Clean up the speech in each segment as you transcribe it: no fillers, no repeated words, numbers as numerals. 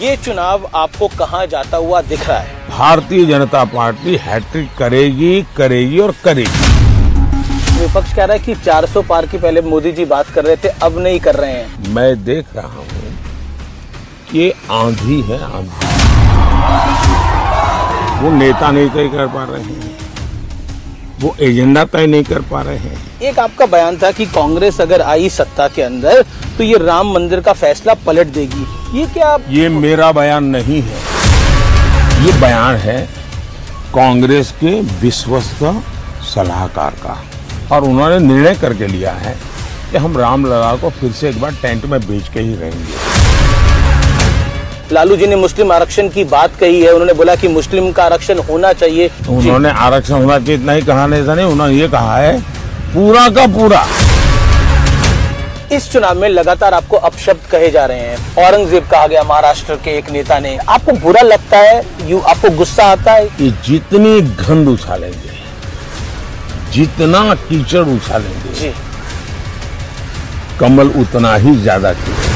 ये चुनाव आपको कहां जाता हुआ दिख रहा है? भारतीय जनता पार्टी हैट्रिक करेगी और करेगी। विपक्ष कह रहा है कि 400 पार की पहले मोदी जी बात कर रहे थे, अब नहीं कर रहे हैं। मैं देख रहा हूँ कि आंधी है, आंधी। वो नेता नहीं तय कर पा रहे हैं, वो एजेंडा तय नहीं कर पा रहे हैं। एक आपका बयान था कि कांग्रेस अगर आई सत्ता के अंदर तो ये राम मंदिर का फैसला पलट देगी। ये क्या ये मेरा बयान नहीं है, ये बयान है कांग्रेस के विश्वस्त सलाहकार का, और उन्होंने निर्णय करके लिया है कि हम रामलला को फिर से एक बार टेंट में बेच के ही रहेंगे। लालू जी ने मुस्लिम आरक्षण की बात कही है, उन्होंने बोला कि मुस्लिम का आरक्षण होना चाहिए। उन्होंने आरक्षण होना चाहिए इतना ही कहा नहीं, ऐसा नहीं, उन्होंने ये कहा है पूरा का पूरा। इस चुनाव में लगातार आपको अपशब्द कहे जा रहे हैं। औरंगजेब कहा गया महाराष्ट्र के एक नेता ने। आपको बुरा लगता है? आपको गुस्सा आता है? कि जितनी गंद उछालेंगे, जितना कीचड़ उछालेंगे जी, कमल उतना ही ज्यादा कीचड़।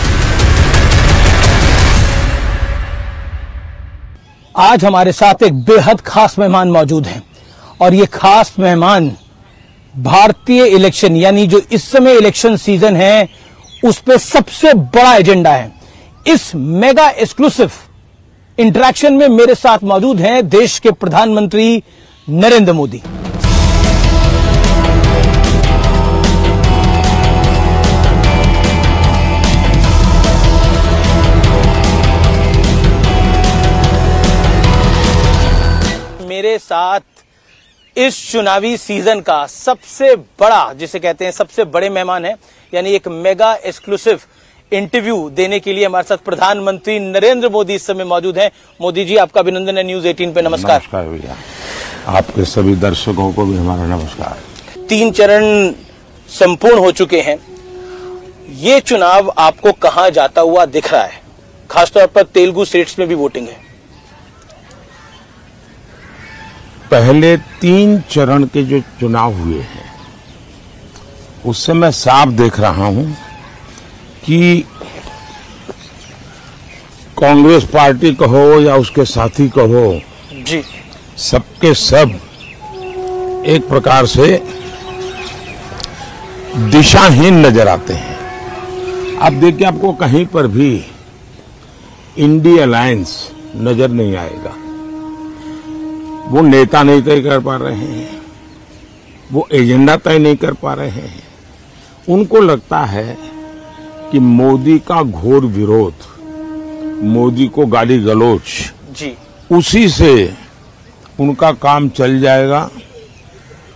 आज हमारे साथ एक बेहद खास मेहमान मौजूद हैं, और ये खास मेहमान भारतीय इलेक्शन यानी जो इस समय इलेक्शन सीजन है उस पे सबसे बड़ा एजेंडा है। इस मेगा एक्सक्लूसिव इंटरेक्शन में मेरे साथ मौजूद हैं देश के प्रधानमंत्री नरेंद्र मोदी। मेरे साथ इस चुनावी सीजन का सबसे बड़ा, जिसे कहते हैं सबसे बड़े मेहमान है, यानी एक मेगा एक्सक्लूसिव इंटरव्यू देने के लिए हमारे साथ प्रधानमंत्री नरेंद्र मोदी इस समय मौजूद हैं। मोदी जी, आपका अभिनंदन है न्यूज 18 पे। नमस्कार। नमस्कार भैया, आपके सभी दर्शकों को भी हमारा नमस्कार। 3 चरण संपूर्ण हो चुके हैं। ये चुनाव आपको कहां जाता हुआ दिख रहा है? खासतौर पर तेलुगु स्टेट्स में भी वोटिंग है। पहले 3 चरण के जो चुनाव हुए हैं उससे मैं साफ देख रहा हूं कि कांग्रेस पार्टी कहो या उसके साथी कहो जी, सबके सब एक प्रकार से दिशाहीन नजर आते हैं। आप देखिए, आपको कहीं पर भी इंडी अलायंस नजर नहीं आएगा। वो नेता नहीं तय कर पा रहे हैं, वो एजेंडा तय नहीं कर पा रहे हैं। उनको लगता है कि मोदी का घोर विरोध, मोदी को गाली गलौज जी, उसी से उनका काम चल जाएगा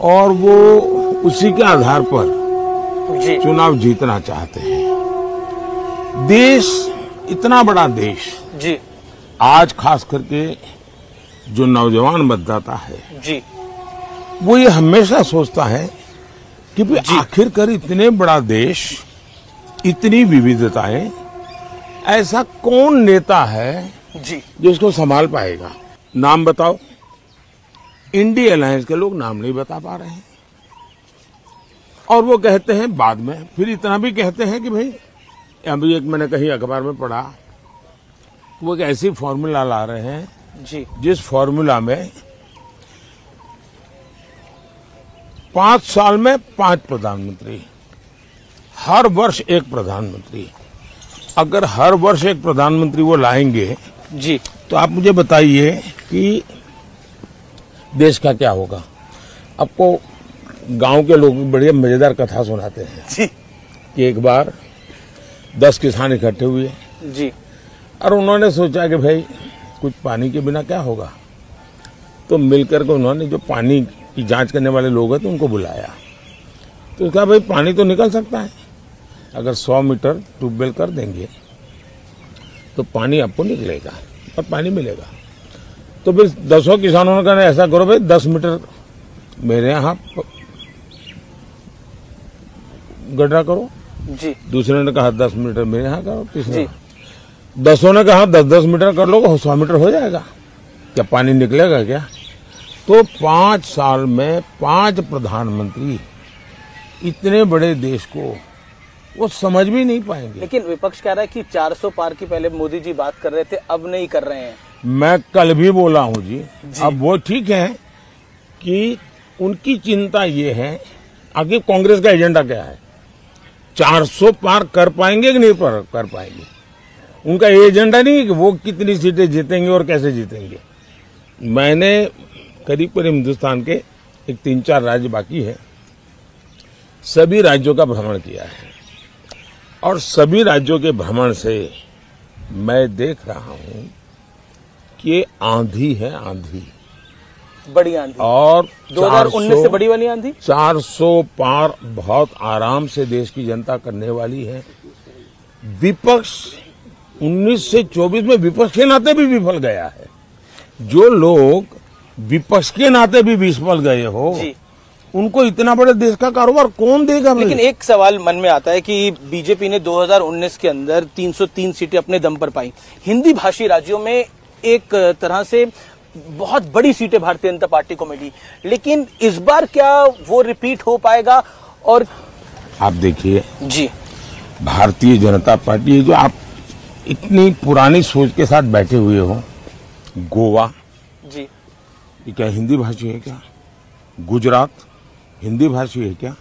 और वो उसी के आधार पर जी, चुनाव जीतना चाहते हैं। देश, इतना बड़ा देश जी, आज खास करके जो नौजवान मतदाता है जी, वो ये हमेशा सोचता है कि भाई आखिरकार इतने बड़ा देश, इतनी विविधताएं, ऐसा कौन नेता है जी, जो इसको संभाल पाएगा? नाम बताओ। इंडी अलायंस के लोग नाम नहीं बता पा रहे हैं, और वो कहते हैं बाद में, फिर इतना भी कहते हैं कि भाई, अभी एक मैंने कहीं अखबार में पढ़ा, वो एक ऐसी फॉर्मूला ला रहे हैं जी, जिस फॉर्मूला में 5 साल में 5 प्रधानमंत्री, हर वर्ष एक प्रधानमंत्री। अगर हर वर्ष एक प्रधानमंत्री वो लाएंगे जी, तो आप मुझे बताइए कि देश का क्या होगा? आपको गांव के लोग बढ़िया मजेदार कथा सुनाते हैं जी, कि एक बार 10 किसान इकट्ठे हुए जी, और उन्होंने सोचा कि भाई कुछ पानी के बिना क्या होगा, तो मिलकर के उन्होंने जो पानी की जांच करने वाले लोग हैं तो उनको बुलाया। तो कहा भाई पानी तो निकल सकता है, अगर 100 मीटर ट्यूबवेल कर देंगे तो पानी आपको निकलेगा और पानी मिलेगा। तो फिर 10 किसानों ने कहा ऐसा करो भाई 10 मीटर मेरे यहाँ गड्ढा करो जी, दूसरे ने कहा 10 मीटर मेरे यहाँ करो, तीसरे 10 ने कहा 10-10 मीटर कर लो, 100 मीटर हो जाएगा, क्या पानी निकलेगा क्या? तो 5 साल में 5 प्रधानमंत्री इतने बड़े देश को वो समझ भी नहीं पाएंगे। लेकिन विपक्ष कह रहा है कि 400 पार की पहले मोदी जी बात कर रहे थे, अब नहीं कर रहे हैं। मैं कल भी बोला हूं जी। अब वो ठीक है कि उनकी चिंता ये है, आगे कांग्रेस का एजेंडा क्या है, 400 पार कर पाएंगे कि नहीं कर पाएंगे। उनका एजेंडा नहीं है कि वो कितनी सीटें जीतेंगे और कैसे जीतेंगे। मैंने करीब करीब हिंदुस्तान के एक 3-4 राज्य बाकी है, सभी राज्यों का भ्रमण किया है और सभी राज्यों के भ्रमण से मैं देख रहा हूं कि ये आंधी है, आंधी, बड़ी आंधी। और 2019 से बड़ी वाली आंधी 400 पार बहुत आराम से देश की जनता करने वाली है। विपक्ष 19 से 24 में विपक्ष के नाते भी विफल गया है। जो लोग विपक्ष के नाते भी विफल गए हो जी, उनको इतना बड़े देश का कारोबार कौन देगा। लेकिन एक सवाल मन में आता है कि बीजेपी ने 2019 के अंदर 303 सीटें अपने दम पर पाई। हिंदी भाषी राज्यों में एक तरह से बहुत बड़ी सीटें भारतीय जनता पार्टी को मिली, लेकिन इस बार क्या वो रिपीट हो पाएगा? और आप देखिए जी, भारतीय जनता पार्टी, जो आप इतनी पुरानी सोच के साथ बैठे हुए हो, गोवा जी, ये क्या हिंदी भाषी है क्या? गुजरात हिंदी भाषी है क्या?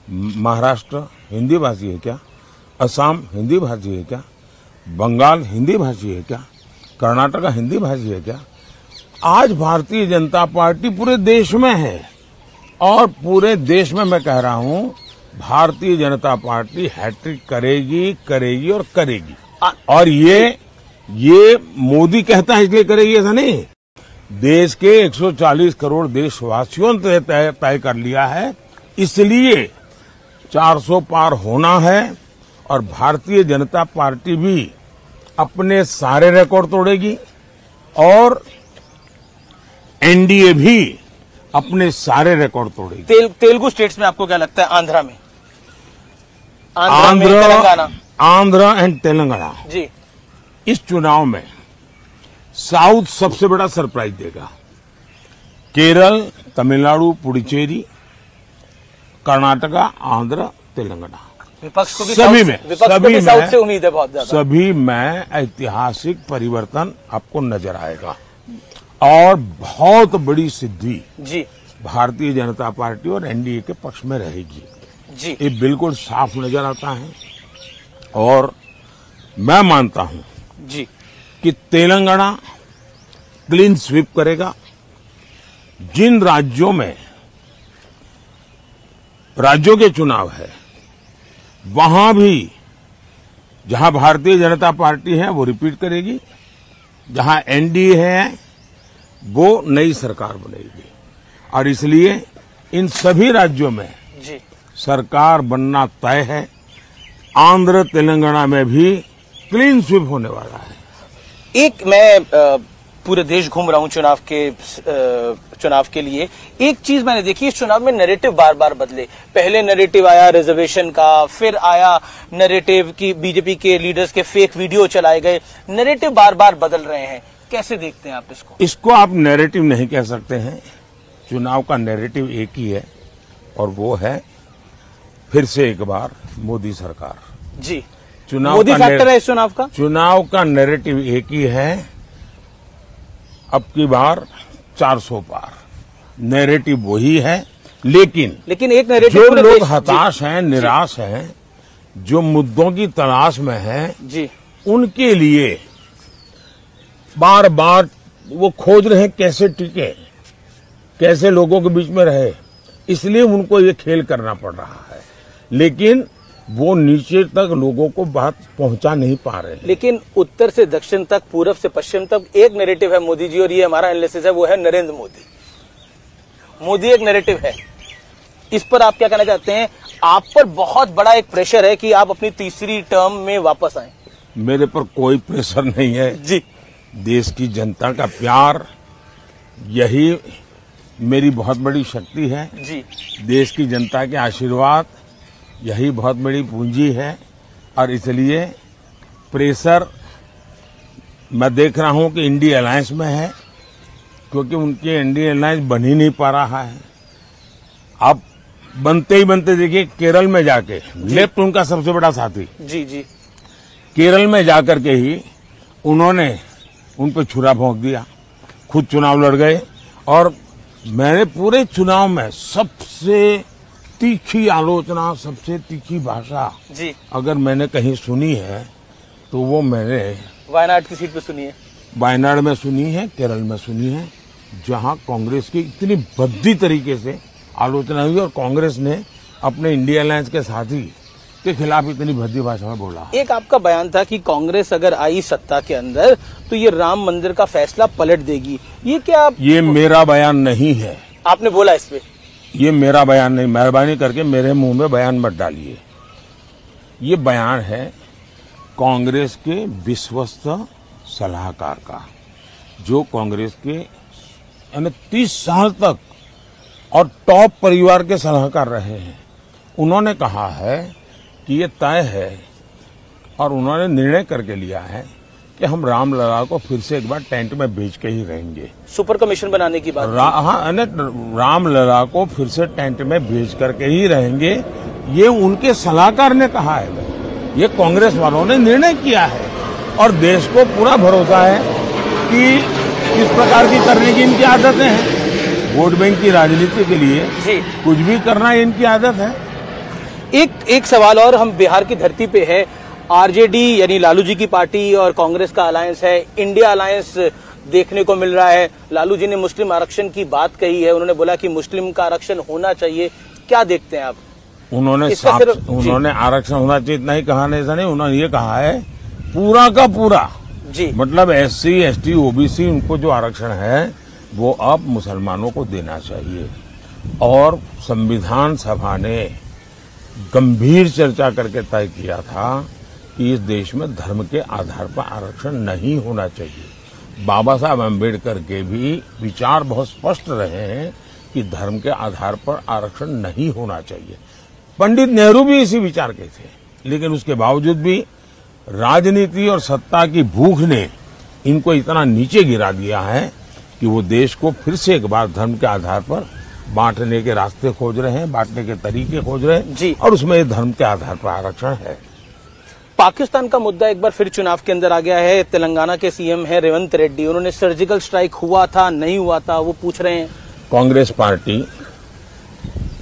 महाराष्ट्र हिंदी भाषी है क्या? असम हिंदी भाषी है क्या? बंगाल हिंदी भाषी है क्या? कर्नाटक हिंदी भाषी है क्या? आज भारतीय जनता पार्टी पूरे देश में है और पूरे देश में मैं कह रहा हूं भारतीय जनता पार्टी हैट्रिक करेगी, करेगी और करेगी। और ये मोदी कहता है इसलिए करेगी ऐसा नहीं, देश के 140 करोड़ देशवासियों ने तय कर लिया है, इसलिए 400 पार होना है। और भारतीय जनता पार्टी भी अपने सारे रिकॉर्ड तोड़ेगी और एनडीए भी अपने सारे रिकॉर्ड तोड़ेगी। तेलुगु स्टेट्स में आपको क्या लगता है? आंध्रा में, तेलंगाना, आंध्र एंड तेलंगाना जी, इस चुनाव में साउथ सबसे बड़ा सरप्राइज देगा। केरल, तमिलनाडु, पुडुचेरी, कर्नाटका, आंध्र, तेलंगाना, विपक्ष को भी सभी में साउथ से उम्मीद है बहुत ज्यादा। सभी में ऐतिहासिक परिवर्तन आपको नजर आएगा और बहुत बड़ी सिद्धि जी भारतीय जनता पार्टी और एनडीए के पक्ष में रहेगी जी। ये बिल्कुल साफ नजर आता है और मैं मानता हूं जी कि तेलंगाना क्लीन स्वीप करेगा। जिन राज्यों में राज्यों के चुनाव है वहां भी जहां भारतीय जनता पार्टी है वो रिपीट करेगी, जहां एनडीए है वो नई सरकार बनेगी और इसलिए इन सभी राज्यों में जी सरकार बनना तय है। आंध्र तेलंगाना में भी क्लीन स्वीप होने वाला है। एक मैं पूरे देश घूम रहा हूं चुनाव के लिए। एक चीज मैंने देखी, इस चुनाव में नैरेटिव बार बार बदले। पहले नैरेटिव आया रिजर्वेशन का, फिर आया नैरेटिव की बीजेपी के लीडर्स के फेक वीडियो चलाए गए। नैरेटिव बार बार बदल रहे हैं, कैसे देखते हैं आप इसको? इसको आप नैरेटिव नहीं कह सकते हैं। चुनाव का नैरेटिव एक ही है और वो है फिर से एक बार मोदी सरकार। जी, चुनाव मोदी का फैक्टर है इस चुनाव का। चुनाव का नैरेटिव एक ही है, अब की बार 400 पार। नैरेटिव वही है, लेकिन एक नैरेटिव जो लोग हताश हैं, निराश हैं, जो मुद्दों की तलाश में हैं, जी, उनके लिए बार बार वो खोज रहे हैं कैसे टिके, कैसे लोगों के बीच में रहे, इसलिए उनको ये खेल करना पड़ रहा है। लेकिन वो नीचे तक लोगों को बात पहुंचा नहीं पा रहे हैं। लेकिन उत्तर से दक्षिण तक, पूरब से पश्चिम तक एक नैरेटिव है मोदी जी, और ये हमारा एनालिसिस है, वो है नरेंद्र मोदी। मोदी एक नैरेटिव है। इस पर आप क्या कहना चाहते हैं? आप पर बहुत बड़ा एक प्रेशर है कि आप अपनी तीसरी टर्म में वापस आए। मेरे पर कोई प्रेशर नहीं है जी, देश की जनता का प्यार, यही मेरी बहुत बड़ी शक्ति है जी। देश की जनता के आशीर्वाद यही बहुत बड़ी पूंजी है और इसलिए प्रेशर मैं देख रहा हूं कि इंडिया अलायंस में है, क्योंकि उनके इंडिया अलायंस बन ही नहीं पा रहा है। अब बनते ही बनते देखिए केरल में जाके लेफ्ट उनका सबसे बड़ा साथी, जी जी, केरल में जाकर के ही उन्होंने उन पे छुरा भोंक दिया, खुद चुनाव लड़ गए। और मैंने पूरे चुनाव में सबसे तीखी आलोचना, सबसे तीखी भाषा जी, अगर मैंने कहीं सुनी है तो वो मैंने वायनाड की सीट पे सुनी है, वायनाड में सुनी है, केरल में सुनी है, जहां कांग्रेस की इतनी भद्दी तरीके से आलोचना हुई और कांग्रेस ने अपने इंडिया अलायंस के साथी के खिलाफ इतनी भद्दी भाषा में बोला। एक आपका बयान था कि कांग्रेस अगर आई सत्ता के अंदर तो ये राम मंदिर का फैसला पलट देगी, ये क्या ये मेरा बयान नहीं है, आपने बोला इस पे? ये मेरा बयान नहीं, मेहरबानी करके मेरे मुंह में बयान मत डालिए। ये बयान है कांग्रेस के विश्वस्त सलाहकार का, जो कांग्रेस के 30 साल तक और टॉप परिवार के सलाहकार रहे हैं। उन्होंने कहा है कि ये तय है और उन्होंने निर्णय करके लिया है कि हम रामलला को फिर से एक बार टेंट में बेच के ही रहेंगे। सुपर कमीशन बनाने की बात हाँ, रामलला को फिर से टेंट में बेच करके ही रहेंगे, ये उनके सलाहकार ने कहा है। ये कांग्रेस वालों ने निर्णय किया है और देश को पूरा भरोसा है कि इस प्रकार की करने की इनकी आदतें हैं। वोट बैंक की राजनीति के लिए कुछ भी करना इनकी आदत है। एक सवाल और, हम बिहार की धरती पे है, आरजेडी यानी लालू जी की पार्टी और कांग्रेस का अलायंस है, इंडिया अलायंस देखने को मिल रहा है। लालू जी ने मुस्लिम आरक्षण की बात कही है, उन्होंने बोला कि मुस्लिम का आरक्षण होना चाहिए, क्या देखते हैं आप? उन्होंने आरक्षण होना चाहिए इतना ही कहा नहीं, उन्होंने ये कहा है पूरा का पूरा जी, मतलब SC, ST, OBC उनको जो आरक्षण है वो अब मुसलमानों को देना चाहिए। और संविधान सभा ने गंभीर चर्चा करके तय किया था कि इस देश में धर्म के आधार पर आरक्षण नहीं होना चाहिए। बाबा साहब अम्बेडकर के भी विचार बहुत स्पष्ट रहे हैं कि धर्म के आधार पर आरक्षण नहीं होना चाहिए। पंडित नेहरू भी इसी विचार के थे, लेकिन उसके बावजूद भी राजनीति और सत्ता की भूख ने इनको इतना नीचे गिरा दिया है कि वो देश को फिर से एक बार धर्म के आधार पर बांटने के रास्ते खोज रहे हैं, बांटने के तरीके खोज रहे हैं जी। और उसमें धर्म के आधार पर आरक्षण है। पाकिस्तान का मुद्दा एक बार फिर चुनाव के अंदर आ गया है। तेलंगाना के सीएम है रेवंत रेड्डी, उन्होंने सर्जिकल स्ट्राइक हुआ था नहीं हुआ था वो पूछ रहे हैं। कांग्रेस पार्टी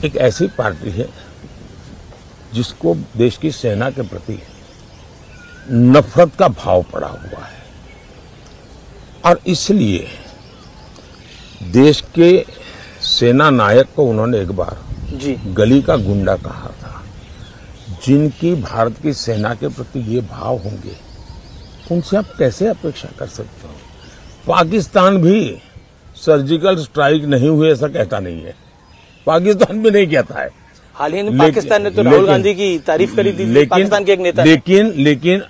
एक ऐसी पार्टी है जिसको देश की सेना के प्रति नफरत का भाव पड़ा हुआ है और इसलिए देश के सेना नायक को उन्होंने एक बार जी गली का गुंडा कहा था। जिनकी भारत की सेना के प्रति ये भाव होंगे उनसे आप कैसे अपेक्षा कर सकते हो? पाकिस्तान भी सर्जिकल स्ट्राइक नहीं हुए ऐसा कहता नहीं है, पाकिस्तान भी नहीं कहता है। हाल ही में पाकिस्तान ने तो राहुल गांधी की तारीफ करी थी, पाकिस्तान के एक नेता। लेकिन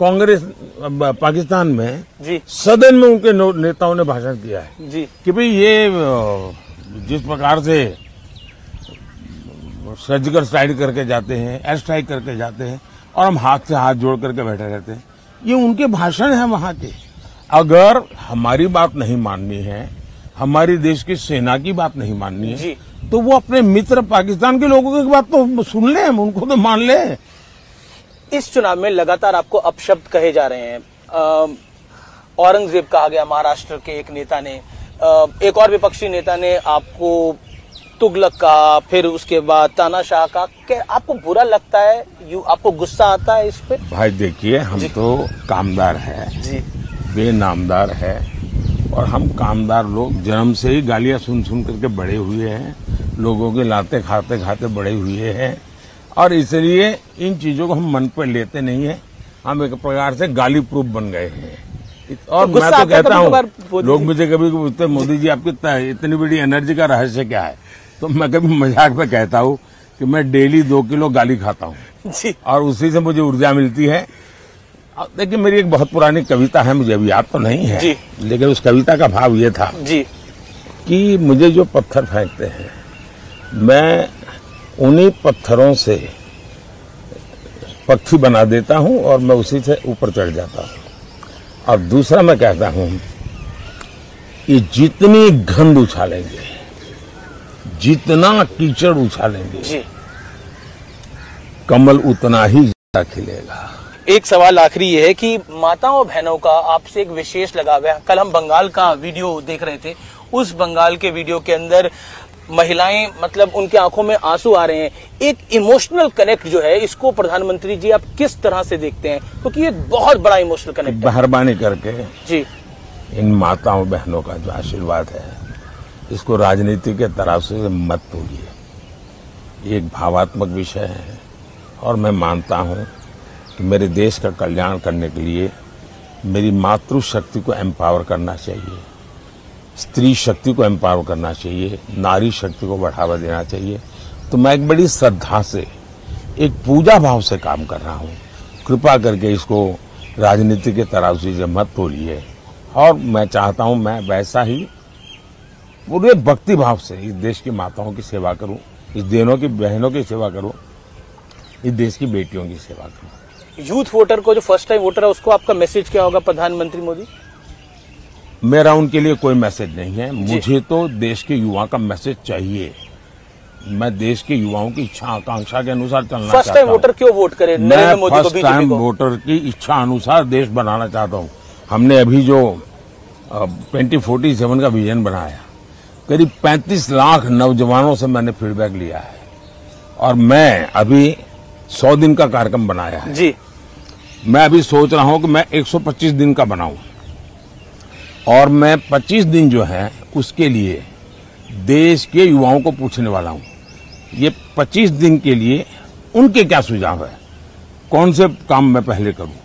कांग्रेस पाकिस्तान में जी सदन में उनके नेताओं ने भाषण किया है जी कि भाई ये जिस प्रकार से सर्जिकल स्ट्राइक करके जाते हैं, एयर स्ट्राइक करके जाते हैं और हम हाथ से हाथ जोड़ करके बैठे रहते हैं, ये उनके भाषण है वहां के। अगर हमारी बात नहीं माननी है, हमारी देश की सेना की बात नहीं माननी है, तो वो अपने मित्र पाकिस्तान के लोगों की बात तो सुन ले, उनको तो मान ले। इस चुनाव में लगातार आपको अपशब्द कहे जा रहे हैं। औरंगजेब कहा गया महाराष्ट्र के एक नेता ने, एक और विपक्षी नेता ने आपको तुगलक का, फिर उसके बाद तानाशाह का। क्या आपको बुरा लगता है, आपको गुस्सा आता है इस पे? भाई देखिए, हम तो कामदार है जी, बेनामदार है और हम कामदार लोग जन्म से ही गालियां सुन सुन करके बड़े हुए हैं, लोगों के लाते खाते खाते बड़े हुए हैं और इसलिए इन चीजों को हम मन पर लेते नहीं है। हम एक प्रकार से गाली प्रूफ बन गए हैं। और तो मैं तो कहता हूँ, लोग मुझे कभी पूछते हैं मोदी जी आपकी इतनी बड़ी एनर्जी का रहस्य क्या है, तो मैं कभी मजाक में कहता हूँ कि मैं डेली 2 किलो गाली खाता हूँ और उसी से मुझे ऊर्जा मिलती है। देखिए, मेरी एक बहुत पुरानी कविता है, मुझे अभी याद तो नहीं है जी, लेकिन उस कविता का भाव ये था जी कि मुझे जो पत्थर फेंकते हैं, मैं उन्हीं पत्थरों से पक्षी बना देता हूं और मैं उसी से ऊपर चढ़ जाता हूं। और दूसरा मैं कहता हूं कि जितनी गंध उछालेंगे, जितना कीचड़ उछालेंगे जी, कमल उतना ही ज्यादा खिलेगा। एक सवाल आखिरी ये है कि माताओं बहनों का आपसे एक विशेष लगाव है। कल हम बंगाल का वीडियो देख रहे थे, उस बंगाल के वीडियो के अंदर महिलाएं, मतलब उनके आंखों में आंसू आ रहे हैं। एक इमोशनल कनेक्ट जो है, इसको प्रधानमंत्री जी आप किस तरह से देखते हैं? क्योंकि ये बहुत बड़ा इमोशनल कनेक्ट है। मेहरबानी करके जी, इन माताओं बहनों का जो आशीर्वाद है, इसको राजनीति के तरफ से मत तोड़िए। ये एक भावात्मक विषय है और मैं मानता हूं कि मेरे देश का कल्याण करने के लिए मेरी मातृशक्ति को एम्पावर करना चाहिए, स्त्री शक्ति को एम्पावर करना चाहिए, नारी शक्ति को बढ़ावा देना चाहिए। तो मैं एक बड़ी श्रद्धा से, एक पूजा भाव से काम कर रहा हूं। कृपा करके इसको राजनीति के तरफ से मत तोड़िए। और मैं चाहता हूं मैं वैसा ही पूरे भक्ति भाव से इस देश की माताओं की सेवा करूं, इस देनों की बहनों की सेवा करूं, इस देश की बेटियों की सेवा करूं। यूथ वोटर को, जो फर्स्ट टाइम वोटर है, उसको आपका मैसेज क्या होगा प्रधानमंत्री मोदी? मेरा उनके लिए कोई मैसेज नहीं है। मुझे तो देश के युवा का मैसेज चाहिए। मैं देश के युवाओं की इच्छा आकांक्षा के अनुसार चलना चाहता हूं। फर्स्ट टाइम वोटर क्यों वोट करे नरेंद्र मोदी को, फर्स्ट टाइम वोटर की इच्छा अनुसार देश बनाना चाहता हूं। हमने अभी जो 2047 का विजन बनाया, करीब 35 लाख नौजवानों से मैंने फीडबैक लिया है और मैं अभी 100 दिन का कार्यक्रम बनाया है जी। मैं अभी सोच रहा हूं कि मैं 125 दिन का बनाऊं और मैं 25 दिन जो है उसके लिए देश के युवाओं को पूछने वाला हूं। ये 25 दिन के लिए उनके क्या सुझाव है, कौन से काम मैं पहले करूं।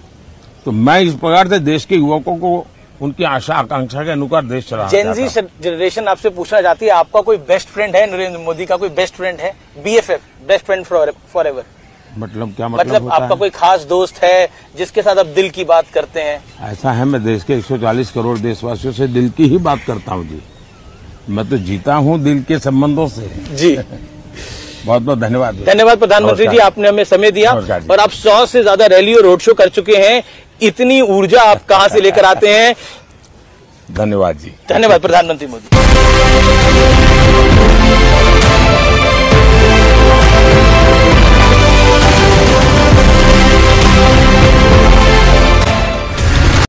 तो मैं इस प्रकार से देश के युवकों को उनकी आशा आकांक्षा के अनुसार देश चलाना चाहता हूं। जेन जी जनरेशन आपसे पूछना चाहती है, आपका कोई बेस्ट फ्रेंड है? नरेंद्र मोदी का कोई बेस्ट फ्रेंड है? BFF, best friend for ever. मतलब क्या मतलब मतलब आपका कोई खास दोस्त है जिसके साथ आप दिल की बात करते हैं? ऐसा है, मैं देश के 140 करोड़ देशवासियों से दिल की ही बात करता हूं जी। मैं तो जीता हूं दिल के संबंधों से जी। बहुत बहुत धन्यवाद। धन्यवाद प्रधानमंत्री जी, आपने हमें समय दिया और आप 100 से ज्यादा रैली और रोड शो कर चुके हैं। इतनी ऊर्जा आप कहां से लेकर आते हैं? धन्यवाद जी। धन्यवाद प्रधानमंत्री मोदी।